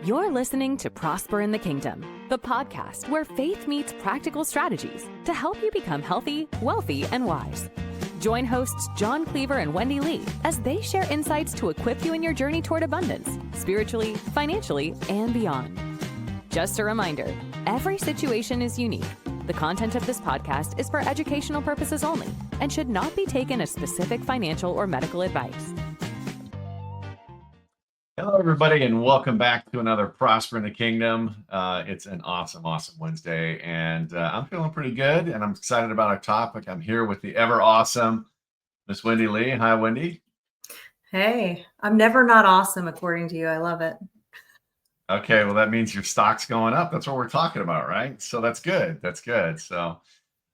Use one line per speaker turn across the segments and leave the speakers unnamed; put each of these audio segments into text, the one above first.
You're listening to Prosper in the Kingdom, the podcast where faith meets practical strategies to help you become healthy, wealthy, and wise. Join hosts John Cleaver and Wendy Lee as they share insights to equip you in your journey toward abundance, spiritually, financially, and beyond. Just a reminder, every situation is unique. The content of this podcast is for educational purposes only and should not be taken as specific financial or medical advice.
Hello, everybody, and welcome back to another Prosper in the Kingdom. It's an awesome Wednesday, and I'm feeling pretty good, and I'm excited about our topic. I'm here with the ever awesome Miss Wendy Lee. Hi, Wendy.
Hey, I'm never not awesome, according to you. I love it.
Okay, well, that means your stock's going up. That's what we're talking about, right? So that's good. That's good. So,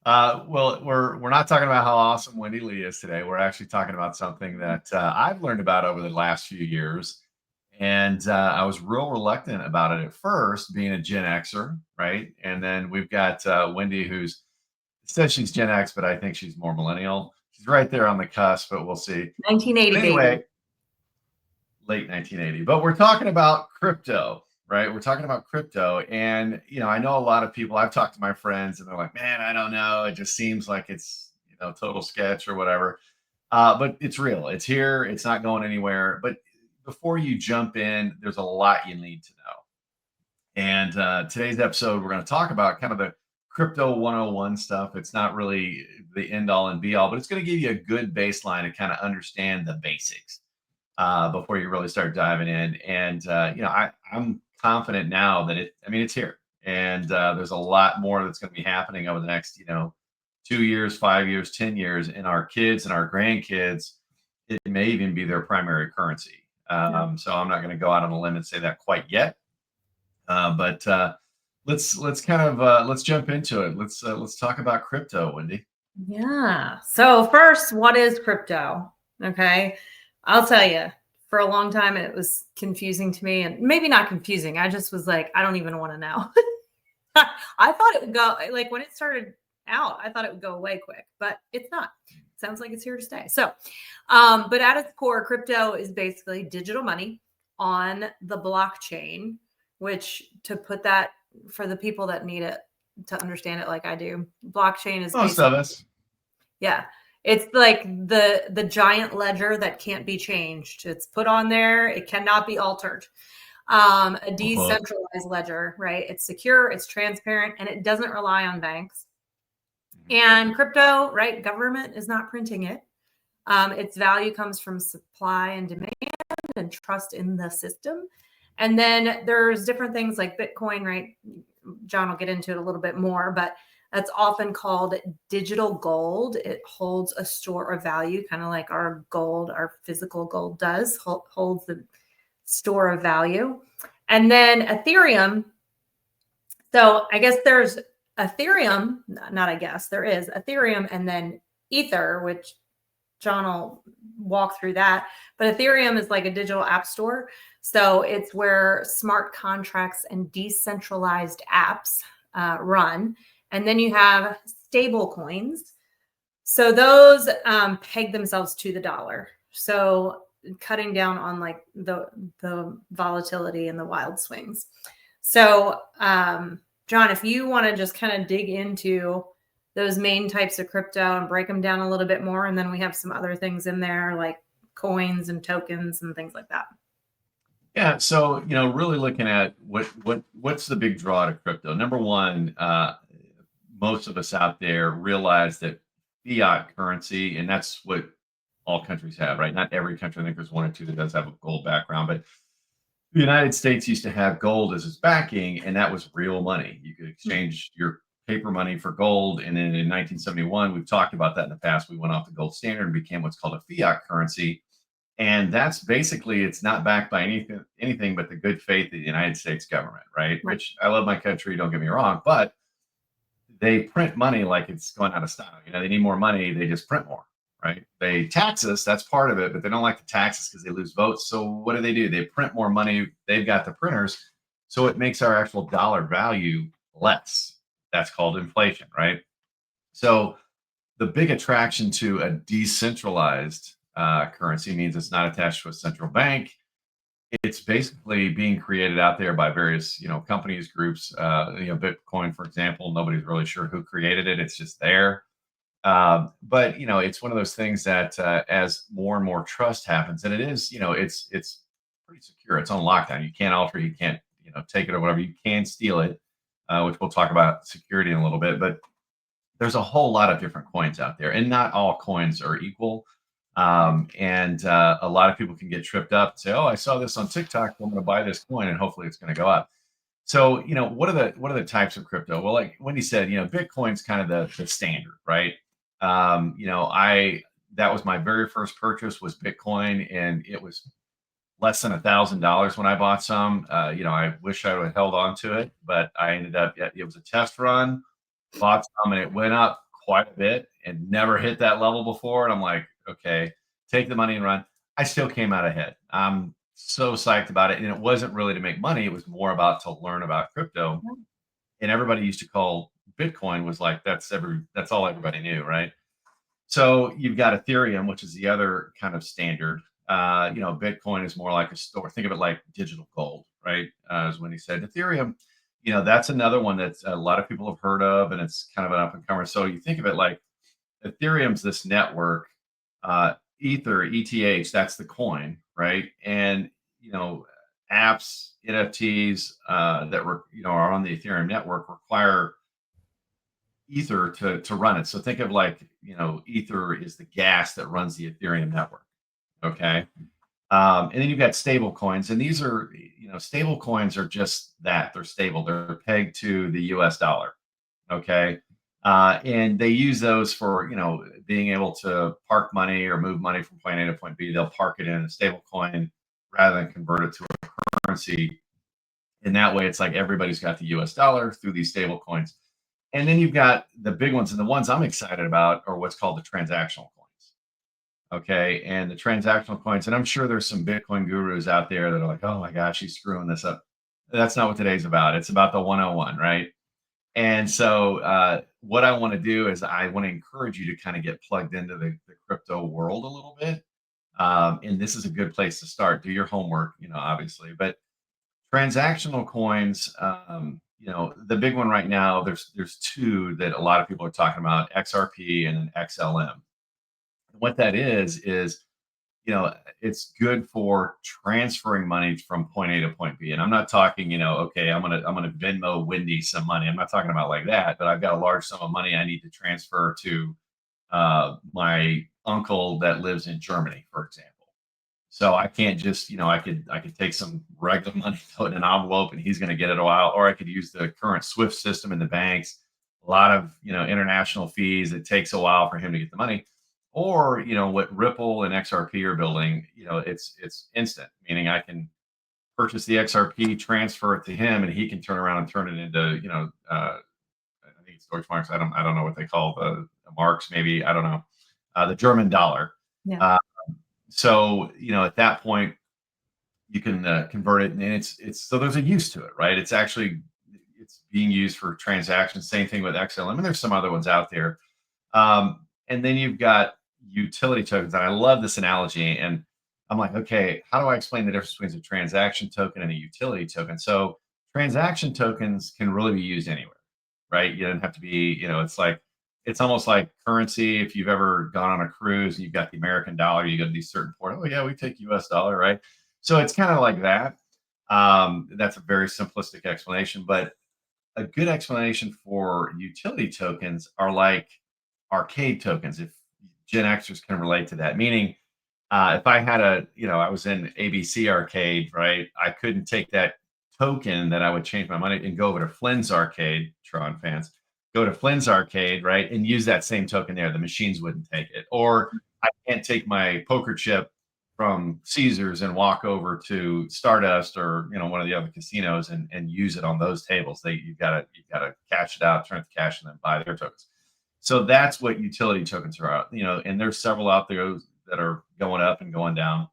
well, we're not talking about how awesome Wendy Lee is today. We're actually talking about something that I've learned about over the last few years. And I was real reluctant about it at first, being a Gen Xer, right? And then we've got Wendy, who's says she's Gen X, but I think she's more millennial. She's right there on the cusp, but we'll see.
1980,
anyway,
baby.
Late 1980. But we're talking about crypto, right? We're talking about crypto. And, you know, I know a lot of people, I've talked to my friends and they're like, man, I don't know. It just seems like it's, you know, total sketch or whatever. But it's real. It's here. It's not going anywhere. But before you jump in, there's a lot you need to know. And today's episode, we're going to talk about kind of the crypto 101 stuff. It's not really the end all and be all, but it's going to give you a good baseline to kind of understand the basics before you really start diving in. And, you know, I'm confident now that it's here. And there's a lot more that's going to be happening over the next, 2 years, 5 years, 10 years, and our kids and our grandkids, it may even be their primary currency. So I'm not going to go out on a limb and say that quite yet. But let's jump into it. Let's talk about crypto, Wendy.
Yeah. So first, what is crypto? Okay. I'll tell you, for a long time, it was confusing to me, and maybe not confusing. I just was like, I don't even want to know. I thought it would go, like when it started out, I thought it would go away quick, but it's not. Sounds like it's here to stay. So, but at its core, crypto is basically digital money on the blockchain, which, to put that for the people that need it to understand it like I do, blockchain is
most of us.
Yeah. It's like the giant ledger that can't be changed. It's put on there. It cannot be altered. A decentralized ledger, right? It's secure, it's transparent, and it doesn't rely on banks. And crypto, right? Government is not printing it. Its value comes from supply and demand and trust in the system. And then there's different things like Bitcoin, right? John will get into it a little bit more, but that's often called digital gold. It holds a store of value, kind of like our gold, our physical gold does, holds the store of value. And then Ethereum. So I guess there's Ethereum, there is Ethereum and then Ether, which John will walk through that. But Ethereum is like a digital app store. So it's where smart contracts and decentralized apps run. And then you have Stablecoins. So those peg themselves to the dollar. So cutting down on like the volatility and the wild swings. So, John, if you want to just kind of dig into those main types of crypto and break them down a little bit more, and then we have some other things in there like coins and tokens and things like that.
Yeah. So, really looking at what's the big draw to crypto. Number one, most of us out there realize that fiat currency, and that's what all countries have, right? Not every country. I think there's one or two that does have a gold background, but the United States used to have gold as its backing, and that was real money. You could exchange your paper money for gold. And then in 1971, we've talked about that in the past. We went off the gold standard and became what's called a fiat currency. And that's basically, it's not backed by anything but the good faith of the United States government, right? Which I love my country, don't get me wrong, but they print money like it's going out of style. They need more money, they just print more. Right? They tax us. That's part of it, but they don't like to tax us because they lose votes. So what do? They print more money. They've got the printers. So it makes our actual dollar value less. That's called inflation, right? So the big attraction to a decentralized currency means it's not attached to a central bank. it's basically being created out there by various, companies, groups. Bitcoin, for example, nobody's really sure who created it. It's just there. But it's one of those things that as more and more trust happens, and it is, it's pretty secure. It's on lockdown. You can't alter. You can't, take it or whatever. You can steal it, which we'll talk about security in a little bit. But there's a whole lot of different coins out there, and not all coins are equal. And a lot of people can get tripped up and say, "Oh, I saw this on TikTok. I'm going to buy this coin, and hopefully it's going to go up." So, what are the types of crypto? Well, like Wendy said, Bitcoin's kind of the standard, right? I that was my very first purchase was Bitcoin, and it was less than $1,000 when I bought some. I wish I would have held on to it, but I ended up. It was a test run, bought some, and it went up quite a bit and never hit that level before. And I'm like, okay, take the money and run. I still came out ahead. I'm so psyched about it, and it wasn't really to make money. It was more about to learn about crypto. And everybody used to call Bitcoin was like that's all everybody knew, right? So you've got Ethereum, which is the other kind of standard. Bitcoin is more like a store. Think of it like digital gold, right? As Wendy said, Ethereum, that's another one that a lot of people have heard of, and it's kind of an up and comer. So you think of it like Ethereum's this network, Ether, ETH, that's the coin, right? And apps, NFTs that are on the Ethereum network require Ether to run it. So think of like, Ether is the gas that runs the Ethereum network. Okay. And then you've got stable coins, and these are, stable coins are just that. They're stable. They're pegged to the US dollar. Okay. And they use those for, being able to park money or move money from point A to point B. They'll park it in a stable coin rather than convert it to a currency. And that way it's like everybody's got the US dollar through these stable coins. And then you've got the big ones, and the ones I'm excited about are what's called the transactional coins. Okay. And the transactional coins, and I'm sure there's some Bitcoin gurus out there that are like, oh my gosh, he's screwing this up. That's not what today's about. It's about the 101, right? And so what I want to do is I want to encourage you to kind of get plugged into the crypto world a little bit. And this is a good place to start. Do your homework, obviously. But transactional coins, the big one right now, there's two that a lot of people are talking about, XRP and an XLM. What that is, it's good for transferring money from point A to point B. And I'm not talking, okay, I'm gonna Venmo Wendy some money. I'm not talking about like that, but I've got a large sum of money I need to transfer to my uncle that lives in Germany, for example. So I can't just, I could take some regular money, throw it in an envelope, and he's going to get it a while. Or I could use the current SWIFT system in the banks. A lot of, international fees. It takes a while for him to get the money. Or, what Ripple and XRP are building, it's instant, meaning I can purchase the XRP, transfer it to him, and he can turn around and turn it into, I think it's Deutschmarks. I don't know what they call the marks. Maybe I don't know, the German dollar.
Yeah.
So, at that point, you can convert it, and it's so there's a use to it, right? It's being used for transactions. Same thing with XLM, and there's some other ones out there. And then you've got utility tokens, and I love this analogy. And I'm like, okay, how do I explain the difference between a transaction token and a utility token? So transaction tokens can really be used anywhere, right? You don't have to be, it's almost like currency. If you've ever gone on a cruise and you've got the American dollar, you go to these certain ports. Oh yeah, we take US dollar, right? So it's kind of like that. That's a very simplistic explanation, but a good explanation for utility tokens are like arcade tokens. If Gen Xers can relate to that, meaning if I had I was in ABC arcade, right? I couldn't take that token that I would change my money and go over to Flynn's arcade, Tron fans, go to Flynn's arcade, right? And use that same token there. The machines wouldn't take it. Or I can't take my poker chip from Caesars and walk over to Stardust or, one of the other casinos and use it on those tables. You've got to cash it out, turn it to cash, and then buy their tokens. So that's what utility tokens are out, and there's several out there that are going up and going down.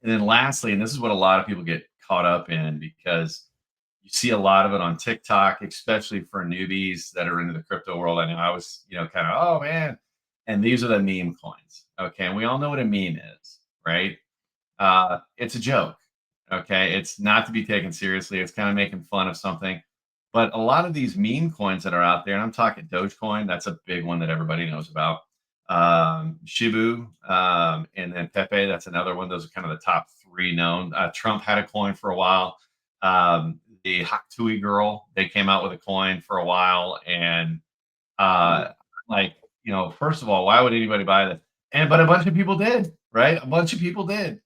And then lastly, and this is what a lot of people get caught up in because you see a lot of it on TikTok, especially for newbies that are into the crypto world. I know I was, kind of, oh man. And these are the meme coins. Okay. And we all know what a meme is, right? It's a joke. Okay. It's not to be taken seriously. It's kind of making fun of something. But a lot of these meme coins that are out there, and I'm talking Dogecoin, that's a big one that everybody knows about. Shibu, and then Pepe, that's another one. Those are kind of the top three known. Trump had a coin for a while. The Haktui girl, they came out with a coin for a while. And like, first of all, why would anybody buy that? But a bunch of people did, right? A bunch of people did.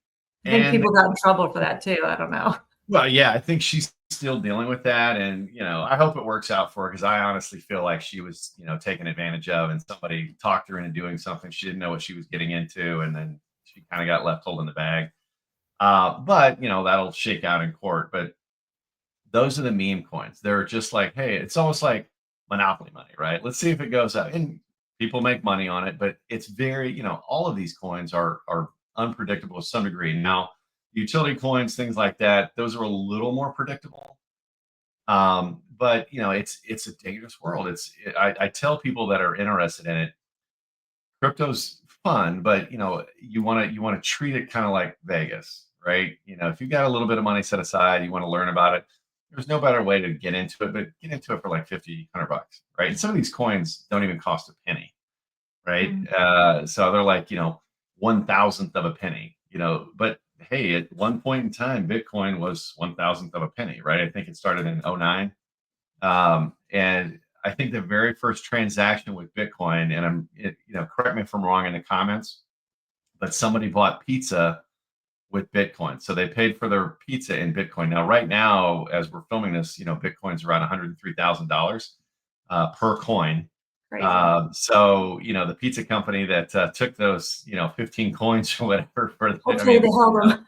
I think
And
people got in trouble for that too. I don't know.
well, yeah, I think she's still dealing with that. And, I hope it works out for her because I honestly feel like she was, taken advantage of and somebody talked her into doing something. She didn't know what she was getting into. And then she kind of got left holding the bag. But, that'll shake out in court. But those are the meme coins. They're just like, hey, it's almost like monopoly money, right? Let's see if it goes up. And people make money on it. But it's very, all of these coins are unpredictable to some degree. Now, utility coins, things like that, those are a little more predictable. But it's a dangerous world. I tell people that are interested in it, crypto's fun, but you want to treat it kind of like Vegas, right? If you got a little bit of money set aside, you want to learn about it. There's no better way to get into it, but get into it for like 50, $100, right? And some of these coins don't even cost a penny, right? So they're like, 1,000th of a penny, but hey, at one point in time, Bitcoin was 1,000th of a penny, right? I think it started in 2009. And I think the very first transaction with Bitcoin, and correct me if I'm wrong in the comments, but somebody bought pizza with Bitcoin. So they paid for their pizza in Bitcoin. Now, right now, as we're filming this, Bitcoin's around $103,000 per coin.
Crazy.
So, the pizza company that took those, 15 coins or whatever
Hopefully they held them.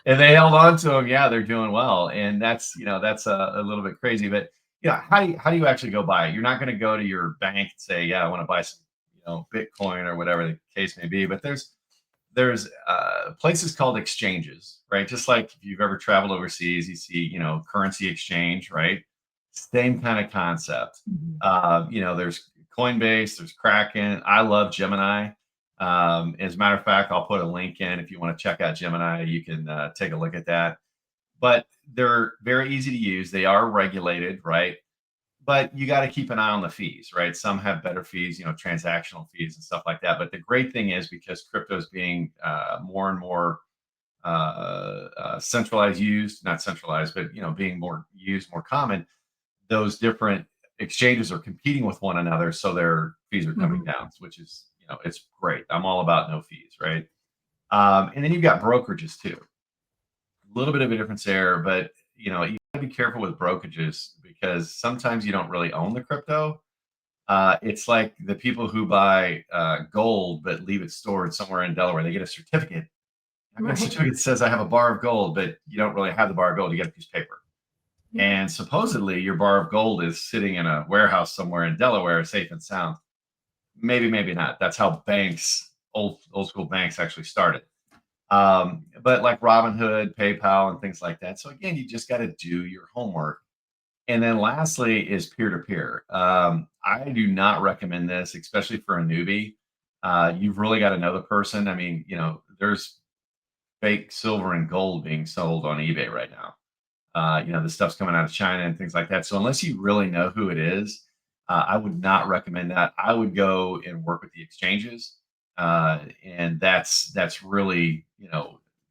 and they held on to them. Yeah, they're doing well. And that's a little bit crazy. But, how do you actually go buy it? You're not going to go to your bank and say, yeah, I want to buy some, Bitcoin or whatever the case may be. But there's places called exchanges, right? Just like if you've ever traveled overseas, you see, currency exchange, right? Same kind of concept. There's Coinbase, there's Kraken. I love Gemini. As a matter of fact, I'll put a link in if you want to check out Gemini. You can take a look at that. But they're very easy to use. They are regulated, right? But you got to keep an eye on the fees, right? Some have better fees, transactional fees and stuff like that. But the great thing is because crypto is being more and more centralized used, not centralized, but being more used, more common, those different exchanges are competing with one another, so their fees are coming down, which is it's great. I'm all about no fees, right? And then you've got brokerages too. A little bit of a difference there, but you got to be careful with brokerages because sometimes you don't really own the crypto. It's like the people who buy gold but leave it stored somewhere in Delaware. They get a certificate. Right. A certificate says I have a bar of gold, but you don't really have the bar of gold. You get a piece of paper. And supposedly your bar of gold is sitting in a warehouse somewhere in Delaware, safe and sound. Maybe, maybe not. That's how banks, old school banks actually started. But like Robinhood, PayPal, and things like that. So again, you just got to do your homework. And then lastly is peer-to-peer. I do not recommend this, especially for a newbie. You've really got to know the person. I mean, there's fake silver and gold being sold on eBay right now. The stuff's coming out of China and things like that. So unless you really know who it is, I would not recommend that. I would go and work with the exchanges. And that's really,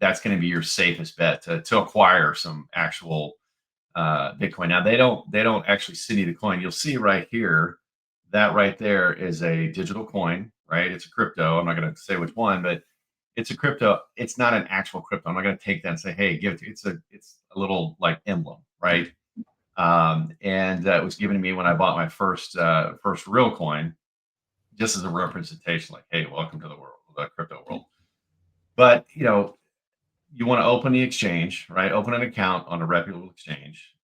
that's going to be your safest bet to acquire some actual Bitcoin. Now they don't actually send you the coin. You'll see right here, that right there is a digital coin, right? It's a crypto. I'm not going to say which one, but it's a crypto. It's not an actual crypto. I'm not going to take that and say, hey, give it to you. It's a little like emblem, right? And it was given to me when I bought my first real coin, just as a representation, like, hey, welcome to the world, the crypto world. But you want to open the exchange, right? Open an account on a reputable exchange.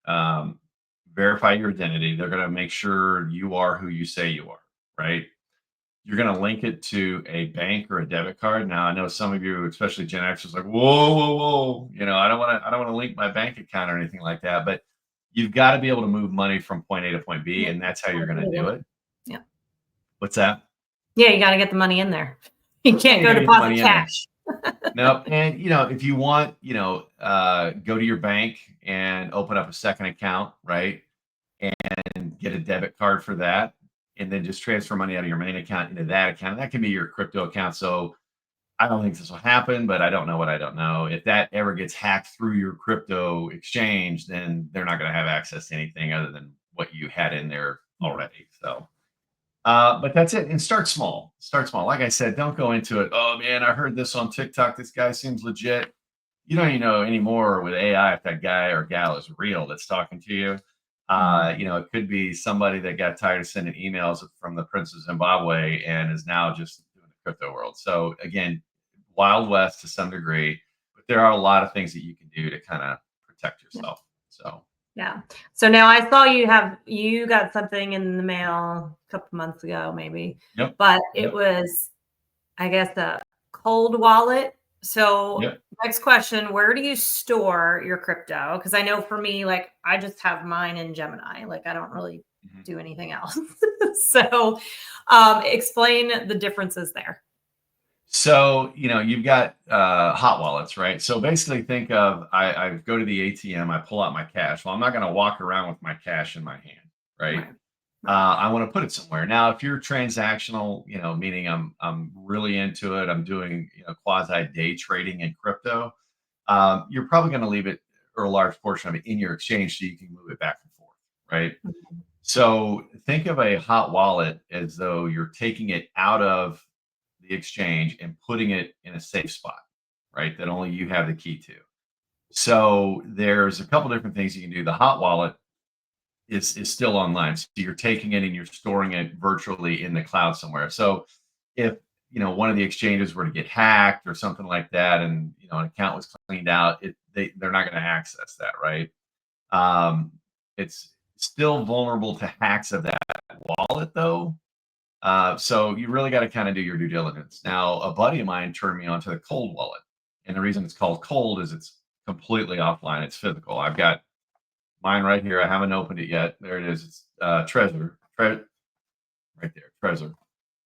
Verify your identity. They're going to make sure you are who you say you are, right? You're going to link it to a bank or a debit card. Now, I know some of you, especially Gen Xers, like, whoa. I don't want to link my bank account or anything like that. But you've got to be able to move money from point A to point B, and that's how you're going to do it.
Yeah.
What's that?
Yeah, you got to get the money in there. You can't go deposit cash.
No, and if you want, go to your bank and open up a second account, right? And get a debit card for that, and then just transfer money out of your main account into that account. That can be your crypto account. So I don't think this will happen, but I don't know what I don't know. If that ever gets hacked through your crypto exchange, then they're not going to have access to anything other than what you had in there already. So, but that's it. And start small. Start small. Like I said, don't go into it. Oh man, I heard this on TikTok. This guy seems legit. You don't even know anymore with AI if that guy or gal is real that's talking to you. It could be somebody that got tired of sending emails from the Prince of Zimbabwe and is now just doing the crypto world. So again, Wild West to some degree, but there are a lot of things that you can do to kind of protect yourself. So
yeah. So now I saw you got something in the mail a couple months ago, maybe.
yep,
But it
yep,
was, I guess, a cold wallet. So
yep.
next question, where do you store your crypto? Because I know for me, like I just have mine in Gemini. Like I don't really
Mhm.
do anything else. So explain the differences there.
So, you've got hot wallets, right? So basically think of I go to the ATM, I pull out my cash. Well, I'm not going to walk around with my cash in my hand, right?
Right. Right.
I want to put it somewhere. Now, if you're transactional, meaning I'm really into it, I'm doing quasi day trading in crypto, you're probably going to leave it or a large portion of it in your exchange so you can move it back and forth, right?
Mhm.
So think of a hot wallet as though you're taking it out of the exchange and putting it in a safe spot, right? That only you have the key to. So there's a couple different things you can do. The hot wallet is still online. So you're taking it and you're storing it virtually in the cloud somewhere. So if one of the exchanges were to get hacked or something like that, and an account was cleaned out, they're not going to access that, right? It's still vulnerable to hacks of that wallet though. So you really got to kind of do your due diligence. Now, a buddy of mine turned me onto the cold wallet, and the reason it's called cold is it's completely offline. It's physical. I've got mine right here. I haven't opened it yet. There it is. It's right there, treasure.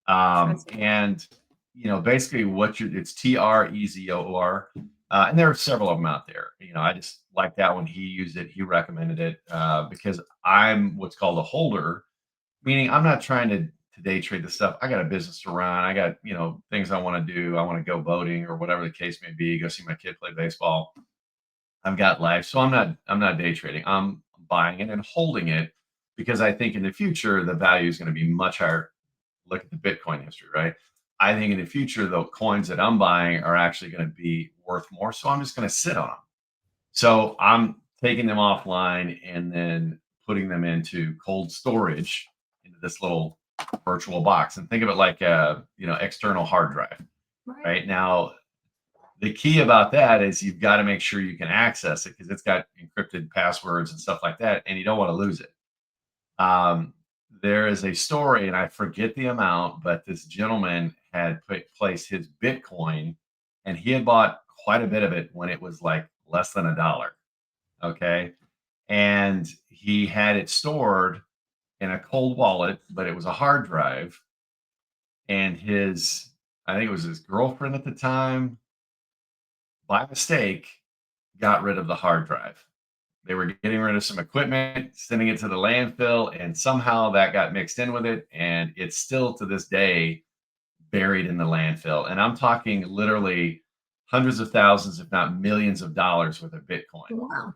And basically it's TREZOR. And there are several of them out there. I just like that one. He used it. He recommended it because I'm what's called a holder, meaning I'm not trying to day trade the stuff. I got a business to run. I got, things I want to do. I want to go boating or whatever the case may be, go see my kid play baseball. I've got life. So I'm not day trading. I'm buying it and holding it because I think in the future the value is going to be much higher. Look at the Bitcoin history, right? I think in the future the coins that I'm buying are actually going to be worth more. So I'm just going to sit on them. So I'm taking them offline and then putting them into cold storage into this little virtual box. And think of it like a external hard drive.
Right.
Right now, the key about that is you've got to make sure you can access it because it's got encrypted passwords and stuff like that, and you don't want to lose it. There is a story, and I forget the amount, but this gentleman had placed his Bitcoin, and he had bought quite a bit of it when it was like less than $1. Okay, and he had it stored in a cold wallet, but it was a hard drive, and I think it was his girlfriend at the time by mistake, got rid of the hard drive. They were getting rid of some equipment, sending it to the landfill, and somehow that got mixed in with it. And it's still to this day buried in the landfill. And I'm talking literally hundreds of thousands, if not millions of dollars worth of Bitcoin.
Wow.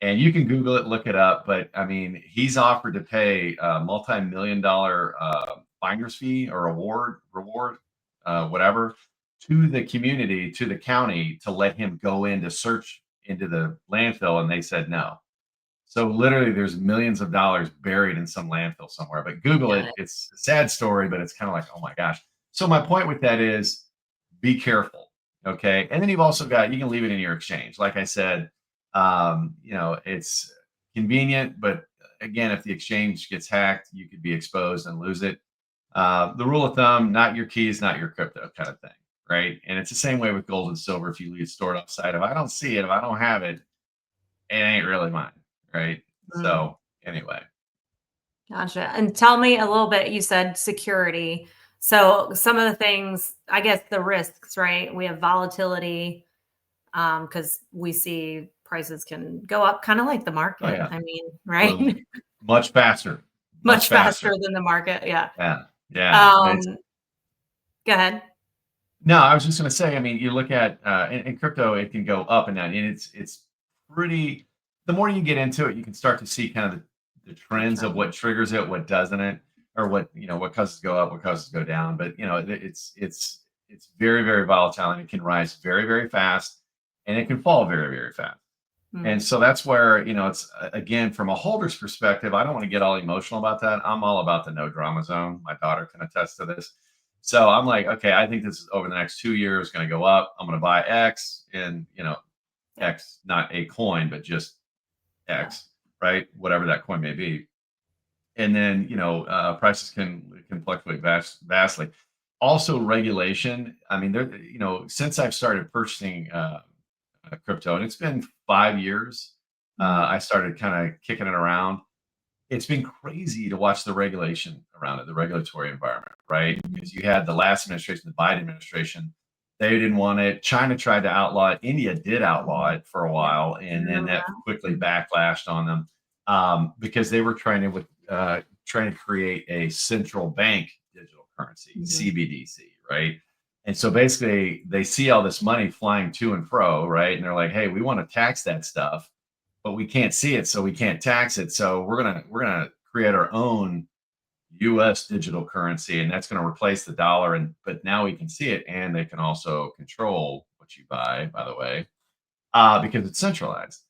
And you can Google it, look it up. But I mean, he's offered to pay a multi-million dollar finder's fee or reward, whatever, to the community, to the county to let him go in to search into the landfill. And they said no. So literally there's millions of dollars buried in some landfill somewhere. But Google
Got
it.
it.
It's a sad story, but it's kind of like, oh my gosh. So my point with that is be careful. Okay. And then you've also got, you can leave it in your exchange. Like I said, it's convenient, but again, if the exchange gets hacked, you could be exposed and lose it. The rule of thumb, not your keys, not your crypto kind of thing. Right. And it's the same way with gold and silver. If you leave it stored offside, if I don't see it, if I don't have it, it ain't really mine. Right.
Mm.
So anyway.
Gotcha. And tell me a little bit, you said security. So some of the things, I guess the risks, right? We have volatility because we see prices can go up kind of like the
Oh
market.
yeah.
I mean,
Well,
right?
much faster.
Much faster than the market. Yeah.
Yeah. Yeah.
Um, go ahead.
No, I was just going to say, I mean, you look at in crypto, it can go up and down, and it's pretty. The more you get into it, you can start to see kind of the trends of what triggers it, what doesn't it, or what causes go up, what causes go down. But it's very very volatile, and it can rise very very fast, and it can fall very very fast. And so that's where it's again from a holder's perspective. I don't want to get all emotional about that. I'm all about the no drama zone. My daughter can attest to this. So I'm like, okay, I think this is over the next 2 years going to go up. I'm going to buy X, and X, not a coin, but just X, right? Whatever that coin may be. And then prices can fluctuate vastly. Also, regulation. I mean, there since I've started purchasing crypto, and it's been 5 years. I started kind of kicking it around. It's been crazy to watch the regulation around it, the regulatory environment, right? Because you had the last administration, the Biden administration, they didn't want it. China tried to outlaw it. India did outlaw it for a while, and then that quickly backlashed on them because they were trying to create a central bank digital currency, CBDC, right? And so basically, they see all this money flying to and fro, right? And they're like, "Hey, we want to tax that stuff, but we can't see it, so we can't tax it. So we're gonna create our own U.S. digital currency, and that's going to replace the dollar. But now we can see it, and they can also control what you buy, by the way, because it's centralized.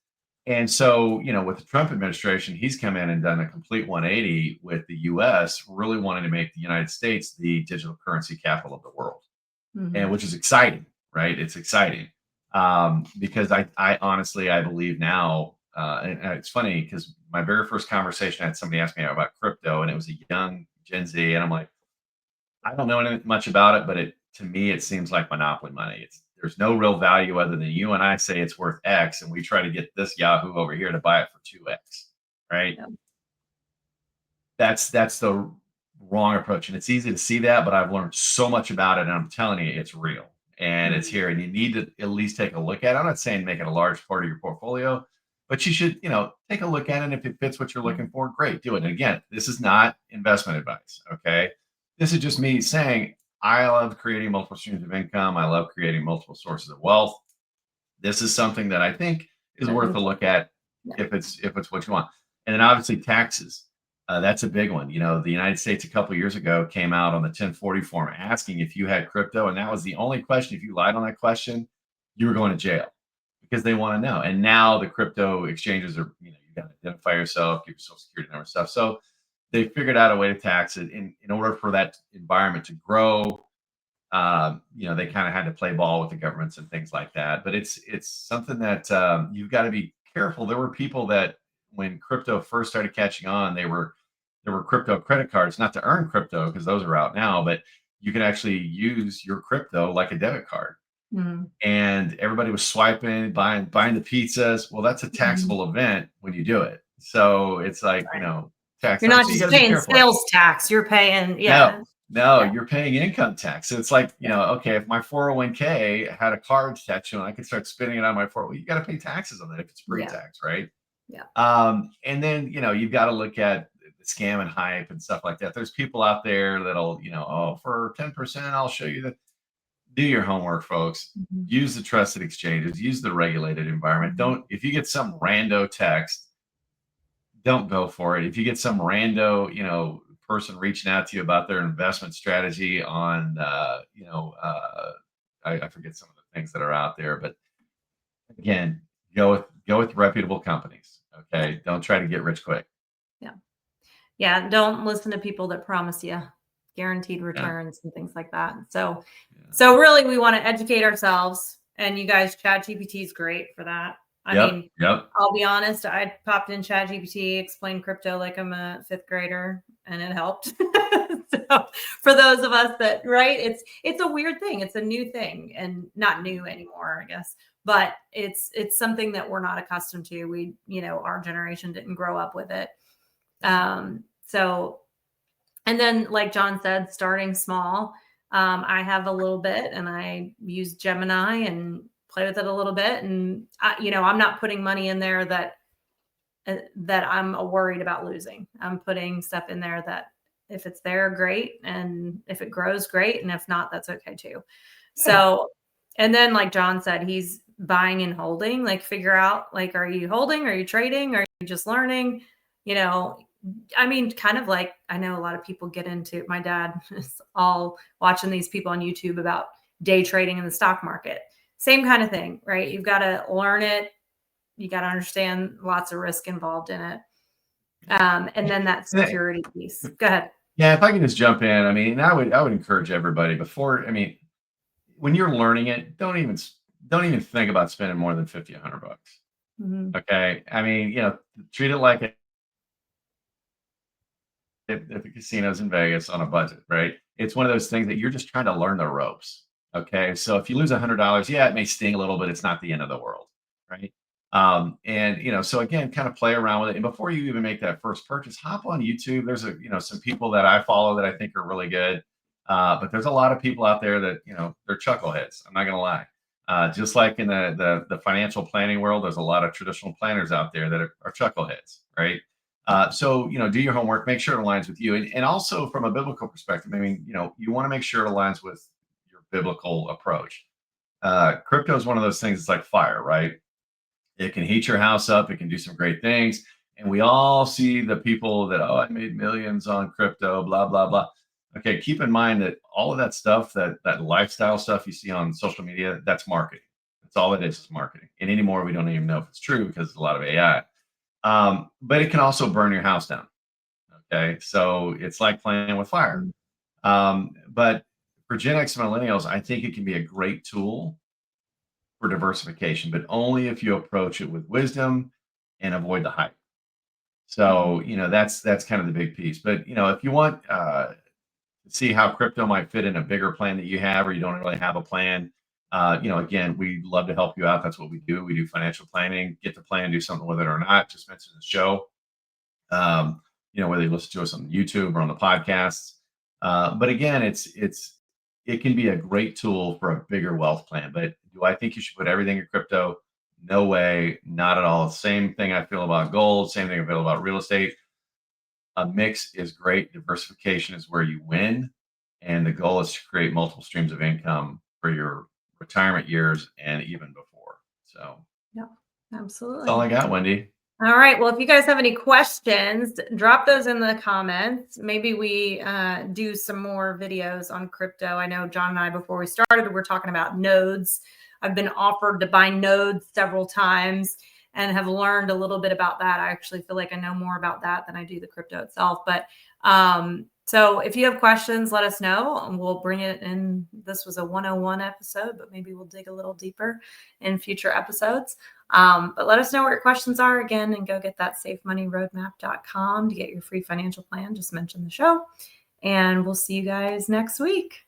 And so, with the Trump administration, he's come in and done a complete 180 with the U.S., really wanting to make the United States the digital currency capital of the world, and which is exciting, right? It's exciting because I honestly I believe now, and it's funny because my very first conversation, I had somebody ask me about crypto, and it was a young Gen Z, and I'm like, I don't know anything much about it, but to me it seems like monopoly money. There's no real value other than you and I say it's worth X, and we try to get this Yahoo over here to buy it for 2X, right?
Yeah.
That's the wrong approach, and it's easy to see that, but I've learned so much about it, and I'm telling you, it's real and it's here, and you need to at least take a look at it. I'm not saying make it a large part of your portfolio, but you should, take a look at it. And if it fits what you're looking for, great, do it. And again, this is not investment advice, okay? This is just me saying I love creating multiple streams of income. I love creating multiple sources of wealth. This is something that I think is worth a look at if it's what you want. And then obviously taxes. That's a big one. The United States a couple of years ago came out on the 1040 form asking if you had crypto, and that was the only question. If you lied on that question, you were going to jail because they want to know. And now the crypto exchanges are, you got to identify yourself, give your social security number, stuff. So they figured out a way to tax it in order for that environment to grow. They kind of had to play ball with the governments and things like that. But it's something that you've got to be careful. There were people that when crypto first started catching on, there were crypto credit cards, not to earn crypto because those are out now, but you can actually use your crypto like a debit card. And everybody was swiping, buying the pizzas. Well, that's a taxable event when you do it. So it's like, tax.
You're not
so you
just
gotta be
paying
careful.
sales tax. You're paying,
No, you're paying income tax. So it's like, okay, if my 401k had a card attached to it, I could start spending it on my 401k. Well, you got to pay taxes on that if it's pre-tax, right?
Yeah.
And then, you've got to look at the scam and hype and stuff like that. There's people out there that'll, for 10%, I'll show you that. Do your homework, folks. Use the trusted exchanges, use the regulated environment. If you get some rando text, don't go for it. If you get some rando, person reaching out to you about their investment strategy on, I forget some of the things that are out there, but again, go with reputable companies. Okay. Don't try to get rich quick.
Yeah. Don't listen to people that promise you guaranteed returns and things like that. So really we want to educate ourselves, and you guys, ChatGPT is great for that. I mean, I'll be honest, I popped in ChatGPT, explained crypto like I'm a 5th grader, and it helped. So for those of us that, right, it's a weird thing. It's a new thing, and not new anymore, I guess, but it's something that we're not accustomed to. We, our generation didn't grow up with it. And then, like John said, starting small. I have a little bit, and I use Gemini and play with it a little bit. And I'm not putting money in there that I'm worried about losing. I'm putting stuff in there that if it's there, great, and if it grows, great, and if not, that's okay too. So, and then like John said, he's buying and holding. Like, figure out, like, are you holding? Are you trading? Are you just learning? I mean, kind of like, I know a lot of people get into, my dad is all watching these people on YouTube about day trading in the stock market. Same kind of thing, right? You've got to learn it. You got to understand lots of risk involved in it. And then that security piece. Go ahead.
Yeah, if I can just jump in, I mean, I would encourage everybody when you're learning it, don't even think about spending more than $50, $100.
Mm-hmm.
Okay. I mean, treat it like at the casinos in Vegas on a budget, right? It's one of those things that you're just trying to learn the ropes. Okay. So if you lose $100, yeah, it may sting a little, but it's not the end of the world. Right. So again, kind of play around with it. And before you even make that first purchase, hop on YouTube. There's some people that I follow that I think are really good. But there's a lot of people out there that, they're chuckleheads. I'm not going to lie. Just like in the financial planning world, there's a lot of traditional planners out there that are chuckleheads, right? So do your homework, make sure it aligns with you. And also from a biblical perspective, I mean, you want to make sure it aligns with your biblical approach. Crypto is one of those things. It's like fire, right? It can heat your house up. It can do some great things. And we all see the people that, I made millions on crypto, blah, blah, blah. Okay, keep in mind that all of that stuff, that lifestyle stuff you see on social media, that's marketing. That's all it is marketing. And anymore, we don't even know if it's true because there's a lot of AI. But it can also burn your house down. Okay, so it's like playing with fire. But for Gen X and millennials, I think it can be a great tool for diversification, but only if you approach it with wisdom and avoid the hype. So, that's kind of the big piece. But, if you want to see how crypto might fit in a bigger plan that you have, or you don't really have a plan, again, we love to help you out. That's what we do. We do financial planning, get the plan, do something with it or not. Just mention the show, whether you listen to us on YouTube or on the podcasts. But again, it can be a great tool for a bigger wealth plan. But do I think you should put everything in crypto? No way, not at all. Same thing I feel about gold, same thing I feel about real estate. A mix is great. Diversification is where you win. And the goal is to create multiple streams of income for your retirement years and even before. So,
yeah, absolutely.
That's all I got, Wendy.
All right. Well, if you guys have any questions, drop those in the comments. Maybe we do some more videos on crypto. I know John and I, before we started, we're talking about nodes. I've been offered to buy nodes several times and have learned a little bit about that. I actually feel like I know more about that than I do the crypto itself. But so if you have questions, let us know and we'll bring it in. This was a 101 episode, but maybe we'll dig a little deeper in future episodes. But let us know what your questions are again, and go get that safemoneyroadmap.com to get your free financial plan. Just mention the show, and we'll see you guys next week.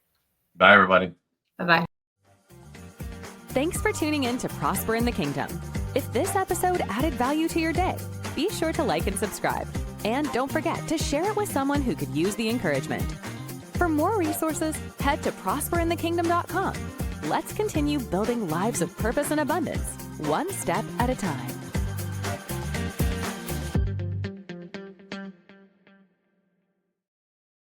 Bye, everybody.
Bye-bye.
Thanks for tuning in to Prosper in the Kingdom. If this episode added value to your day, be sure to like and subscribe. And don't forget to share it with someone who could use the encouragement. For more resources, head to prosperinthekingdom.com. Let's continue building lives of purpose and abundance, one step at a time.